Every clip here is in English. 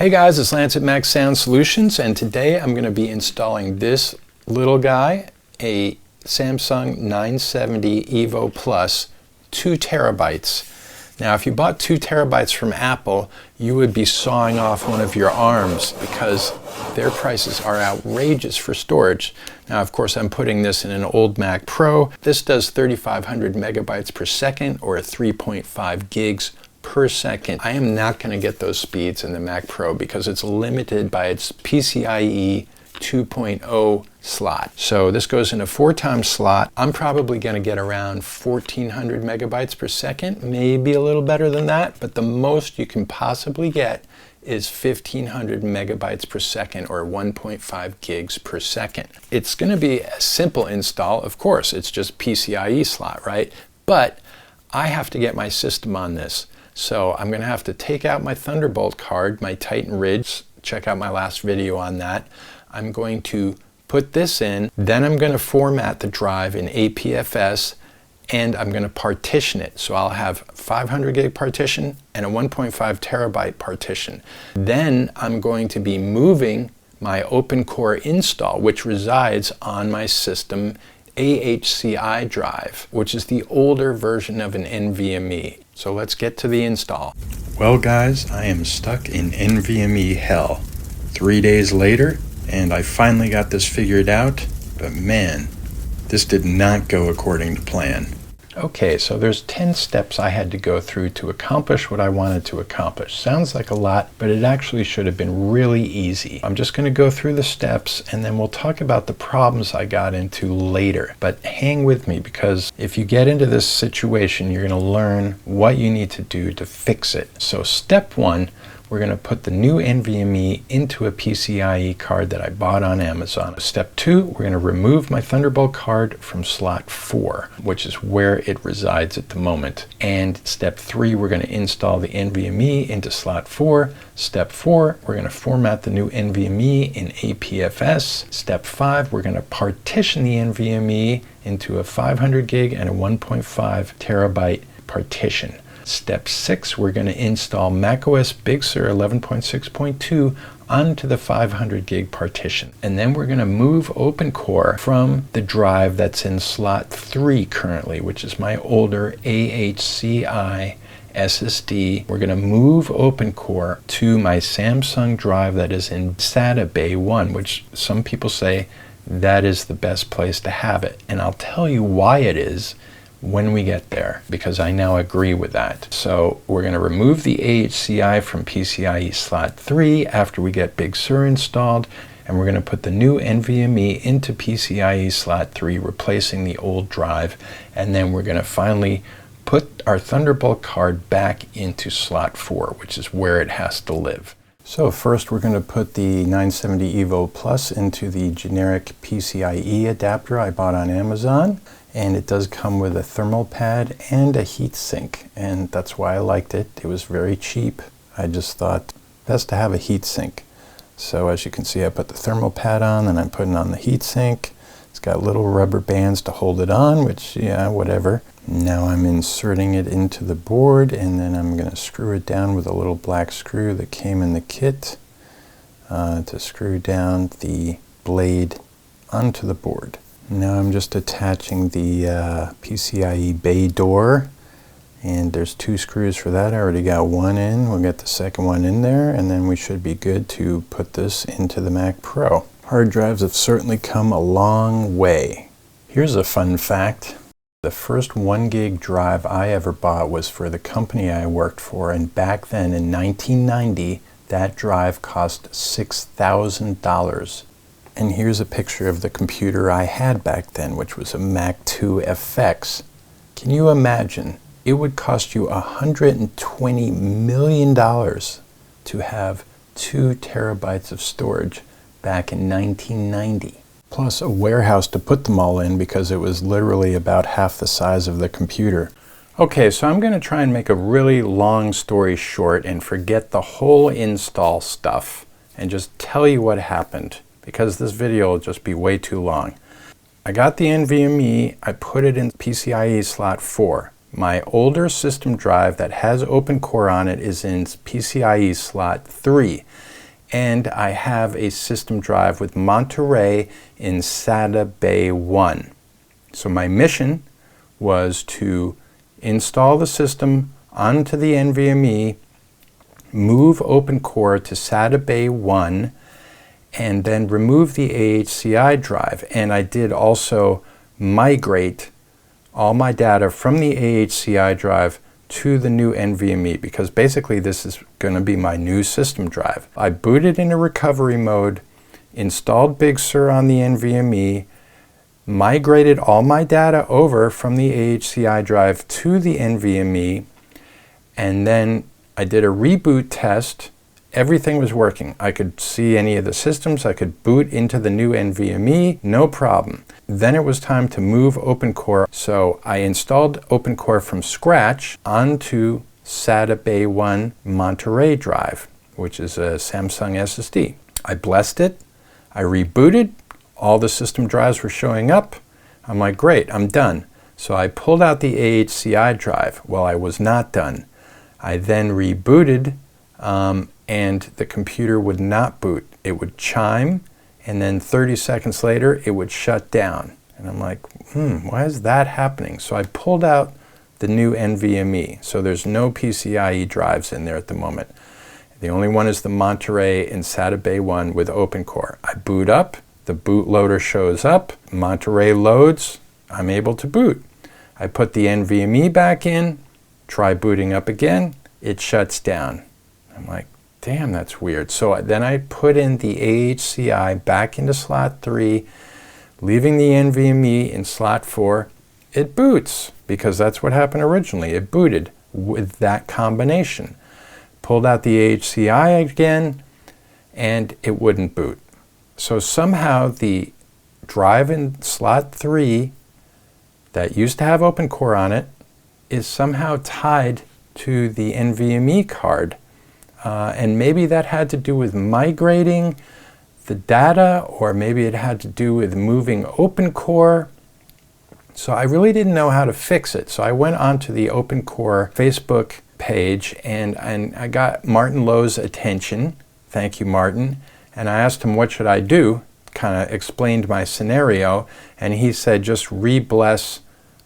Hey guys, it's Lance at Max Sound Solutions, and today I'm going to be installing this little guy, a Samsung 970 Evo Plus, 2 terabytes. Now if you bought 2 terabytes from Apple, you would be sawing off one of your arms because their prices are outrageous for storage. Now of course I'm putting this in an old Mac Pro. This does 3,500 megabytes per second or 3.5 gigs per second. I am not going to get those speeds in the Mac Pro because it's limited by its PCIe 2.0 slot. So this goes in a 4-time slot. I'm probably going to get around 1,400 megabytes per second, maybe a little better than that, but the most you can possibly get is 1,500 megabytes per second or 1.5 gigs per second. It's going to be a simple install, of course. It's just PCIe slot, right? But I have to get my system on this. So I'm going to have to take out my Thunderbolt card, my Titan Ridge. Check out my last video on that. I'm going to put this in, then I'm going to format the drive in APFS, and I'm going to partition it. So I'll have 500 gig partition and a 1.5 terabyte partition. Then I'm going to be moving my OpenCore install, which resides on my system AHCI drive, which is the older version of an NVMe. So let's get to the install. Well guys, I am stuck in NVMe hell. 3 days later, and I finally got this figured out, but man, this did not go according to plan. Okay, so there's 10 steps I had to go through to accomplish what I wanted to accomplish. Sounds like a lot, but it actually should have been really easy. I'm just going to go through the steps and then we'll talk about the problems I got into later. But hang with me, because if you get into this situation, you're going to learn what you need to do to fix it. So step 1, we're going to put the new NVMe into a PCIe card that I bought on Amazon. Step 2, we're going to remove my Thunderbolt card from slot 4, which is where it resides at the moment. And step 3, we're going to install the NVMe into slot 4. Step 4, we're going to format the new NVMe in APFS. Step 5, we're going to partition the NVMe into a 500 gig and a 1.5 terabyte partition. Step 6, we're going to install macOS Big Sur 11.6.2 onto the 500 gig partition. And then we're going to move OpenCore from the drive that's in slot 3 currently, which is my older AHCI SSD. We're going to move OpenCore to my Samsung drive that is in SATA Bay 1, which some people say that is the best place to have it. And I'll tell you why it is when we get there, because I now agree with that. So we're going to remove the AHCI from PCIe slot 3 after we get Big Sur installed, and we're going to put the new NVMe into PCIe slot 3, replacing the old drive, and then we're going to finally put our Thunderbolt card back into slot 4, which is where it has to live. So first we're going to put the 970 Evo Plus into the generic PCIe adapter I bought on Amazon. And it does come with a thermal pad and a heat sink, and that's why I liked it. It was very cheap. I just thought best to have a heat sink. So as you can see, I put the thermal pad on, and I'm putting on the heat sink. It's got little rubber bands to hold it on, which, yeah, whatever. Now I'm inserting it into the board, and then I'm going to screw it down with a little black screw that came in the kit to screw down the blade onto the board. Now I'm just attaching the PCIe bay door, and there's 2 screws for that. I already got one in. We'll get the second one in there, and then we should be good to put this into the Mac Pro. Hard drives have certainly come a long way. Here's a fun fact. The first 1 gig drive I ever bought was for the company I worked for, and back then in 1990, that drive cost $6,000. And here's a picture of the computer I had back then, which was a Mac 2 FX. Can you imagine? It would cost you $120 million to have 2 terabytes of storage back in 1990. Plus a warehouse to put them all in, because it was literally about half the size of the computer. Okay, so I'm going to try and make a really long story short and forget the whole install stuff and just tell you what happened, because this video will just be way too long. I got the NVMe, I put it in PCIe slot 4. My older system drive that has OpenCore on it is in PCIe slot 3. and I have a system drive with Monterey in SATA Bay 1. So my mission was to install the system onto the NVMe, move OpenCore to SATA Bay 1, and then remove the AHCI drive. And I did also migrate all my data from the AHCI drive to the new NVMe, because basically this is going to be my new system drive. I booted into recovery mode, installed Big Sur on the NVMe, migrated all my data over from the AHCI drive to the NVMe, and then I did a reboot test. Everything was working. I could see any of the systems. I could boot into the new NVMe, no problem. Then it was time to move OpenCore. So I installed OpenCore from scratch onto SATA Bay 1 Monterey drive, which is a Samsung SSD. I blessed it. I rebooted. All the system drives were showing up. I'm like, great, I'm done. So I pulled out the AHCI drive. Well, I was not done. I then rebooted, and the computer would not boot. It would chime, and then 30 seconds later, it would shut down. And I'm like, why is that happening? So I pulled out the new NVMe. So there's no PCIe drives in there at the moment. The only one is the Monterey in SATA Bay 1 with OpenCore. I boot up, the bootloader shows up, Monterey loads, I'm able to boot. I put the NVMe back in, try booting up again, it shuts down. I'm like, damn, that's weird. So then I put in the AHCI back into slot 3, leaving the NVMe in slot 4. It boots, because that's what happened originally. It booted with that combination. Pulled out the AHCI again, and it wouldn't boot. So somehow the drive in slot 3 that used to have OpenCore on it is somehow tied to the NVMe card. And maybe that had to do with migrating the data, or maybe it had to do with moving OpenCore. So I really didn't know how to fix it. So I went onto the OpenCore Facebook page, and I got Martin Lowe's attention. Thank you, Martin. And I asked him, what should I do? Kind of explained my scenario, and he said, just re-bless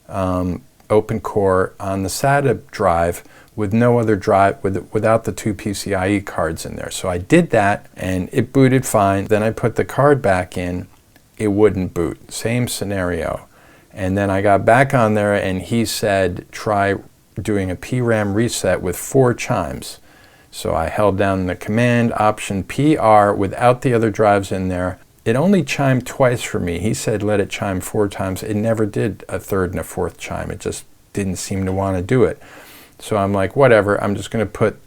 OpenCore on the SATA drive with no other drive, without the 2 PCIe cards in there. So I did that, and it booted fine. Then I put the card back in, it wouldn't boot. Same scenario. And then I got back on there, and he said, try doing a Pram reset with 4 chimes. So I held down the command option PR without the other drives in there. It only chimed twice for me. He said let it chime 4 times. It never did a 3rd and a 4th chime. It just didn't seem to want to do it. So I'm like, whatever, I'm just going to put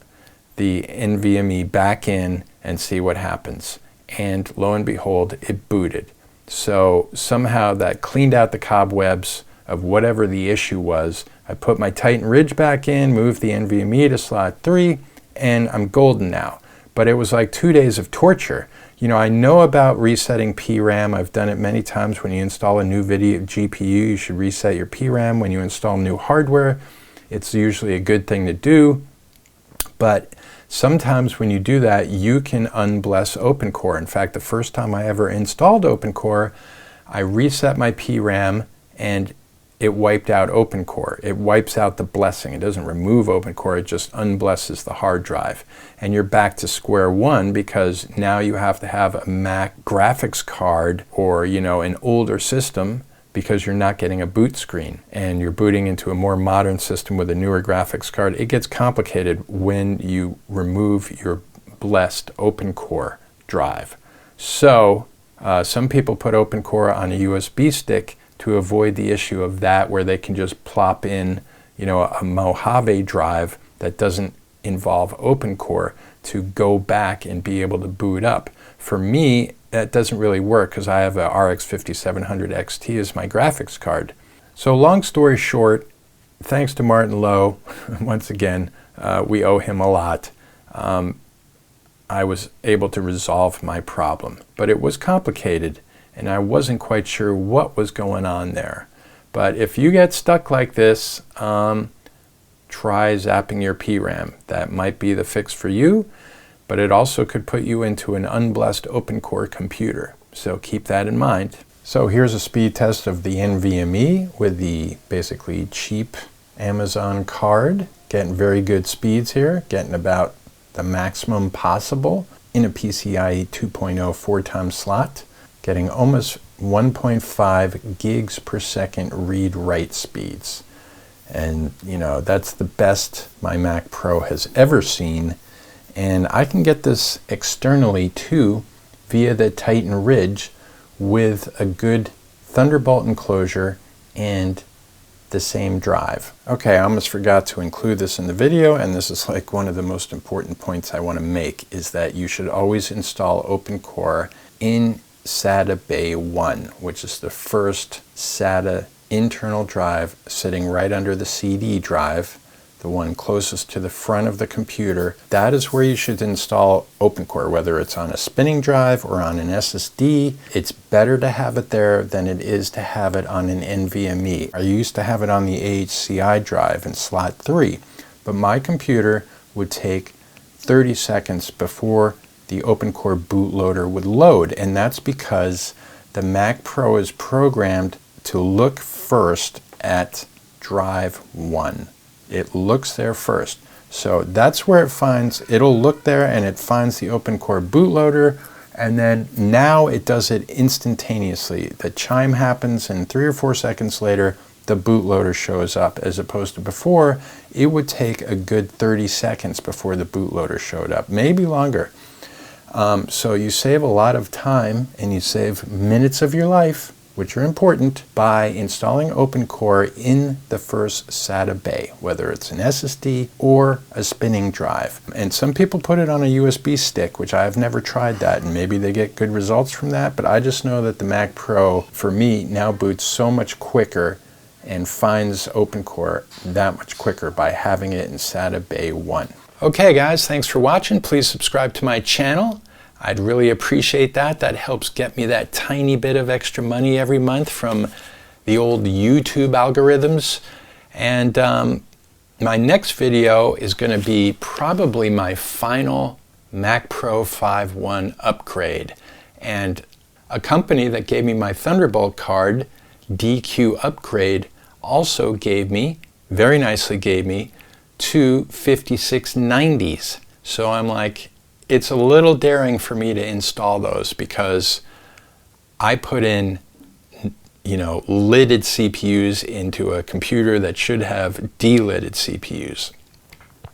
the NVMe back in and see what happens. And lo and behold, it booted. So somehow that cleaned out the cobwebs of whatever the issue was. I put my Titan Ridge back in, moved the NVMe to slot 3, and I'm golden now. But it was like 2 days of torture. You know, I know about resetting PRAM. I've done it many times. When you install a new video GPU, you should reset your PRAM. When you install new hardware, it's usually a good thing to do. But sometimes when you do that, you can unbless OpenCore. In fact, the first time I ever installed OpenCore, I reset my PRAM and it wiped out OpenCore. It wipes out the blessing. It doesn't remove OpenCore, it just unblesses the hard drive. And you're back to square one, because now you have to have a Mac graphics card or, you know, an older system, because you're not getting a boot screen and you're booting into a more modern system with a newer graphics card. It gets complicated when you remove your blessed OpenCore drive. So some people put OpenCore on a USB stick to avoid the issue of that, where they can just plop in, you know, a Mojave drive that doesn't involve OpenCore to go back and be able to boot up. For me, that doesn't really work, because I have a RX 5700 XT as my graphics card. So long story short, thanks to Martin Lowe, once again, we owe him a lot. I was able to resolve my problem, but it was complicated, and I wasn't quite sure what was going on there. But if you get stuck like this, try zapping your PRAM. That might be the fix for you. but it also could put you into an unblessed OpenCore computer. So keep that in mind. So here's a speed test of the NVMe with the basically cheap Amazon card. Getting very good speeds here, getting about the maximum possible in a PCIe 2.0 4x slot, getting almost 1.5 gigs per second read-write speeds. And you know, that's the best my Mac Pro has ever seen. And I can get this externally too via the Titan Ridge with a good Thunderbolt enclosure and the same drive. Okay, I almost forgot to include this in the video, and this is like one of the most important points I want to make, is that you should always install OpenCore in SATA Bay 1, which is the first SATA internal drive sitting right under the CD drive, the one closest to the front of the computer. That is where you should install OpenCore, whether it's on a spinning drive or on an SSD. It's better to have it there than it is to have it on an NVMe. I used to have it on the AHCI drive in slot 3, but my computer would take 30 seconds before the OpenCore bootloader would load, and that's because the Mac Pro is programmed to look first at drive 1. It looks there first. So that's where it finds, it'll look there and it finds the OpenCore bootloader, and then now it does it instantaneously. The chime happens and 3 or 4 seconds later the bootloader shows up, as opposed to before it would take a good 30 seconds before the bootloader showed up, maybe longer. So you save a lot of time and you save minutes of your life, which are important, by installing OpenCore in the first SATA Bay, whether it's an SSD or a spinning drive. And some people put it on a USB stick, which I've never tried that, and maybe they get good results from that, but I just know that the Mac Pro, for me, now boots so much quicker and finds OpenCore that much quicker by having it in SATA Bay 1. Okay guys, thanks for watching. Please subscribe to my channel. I'd really appreciate that. That helps get me that tiny bit of extra money every month from the old YouTube algorithms. And my next video is going to be probably my final Mac Pro 5.1 upgrade. And a company that gave me my Thunderbolt card, DQ Upgrade, also gave me, very nicely gave me, 2 5690s. So I'm like, it's a little daring for me to install those because I put in, you know, lidded CPUs into a computer that should have delidded CPUs.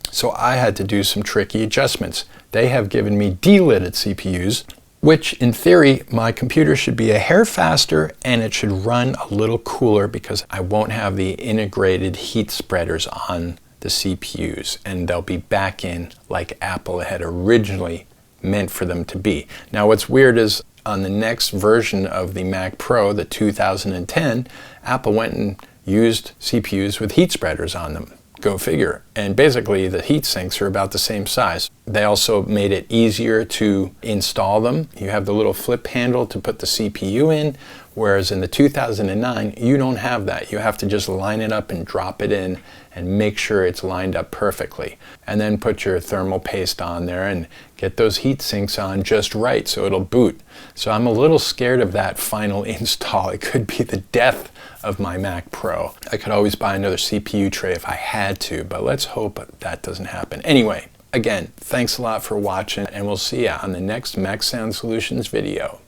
So I had to do some tricky adjustments. They have given me delidded CPUs, which in theory, my computer should be a hair faster and it should run a little cooler because I won't have the integrated heat spreaders on the CPUs, and they'll be back in like Apple had originally meant for them to be. Now what's weird is on the next version of the Mac Pro, the 2010, Apple went and used CPUs with heat spreaders on them. Go figure. And basically the heat sinks are about the same size. They also made it easier to install them. You have the little flip handle to put the CPU in, whereas in the 2009 you don't have that. You have to just line it up and drop it in and make sure it's lined up perfectly. And then put your thermal paste on there and get those heat sinks on just right so it'll boot. So I'm a little scared of that final install. It could be the death of my Mac Pro. I could always buy another CPU tray if I had to, but let's hope that doesn't happen. Anyway, again, thanks a lot for watching, and we'll see you on the next Mac Sound Solutions video.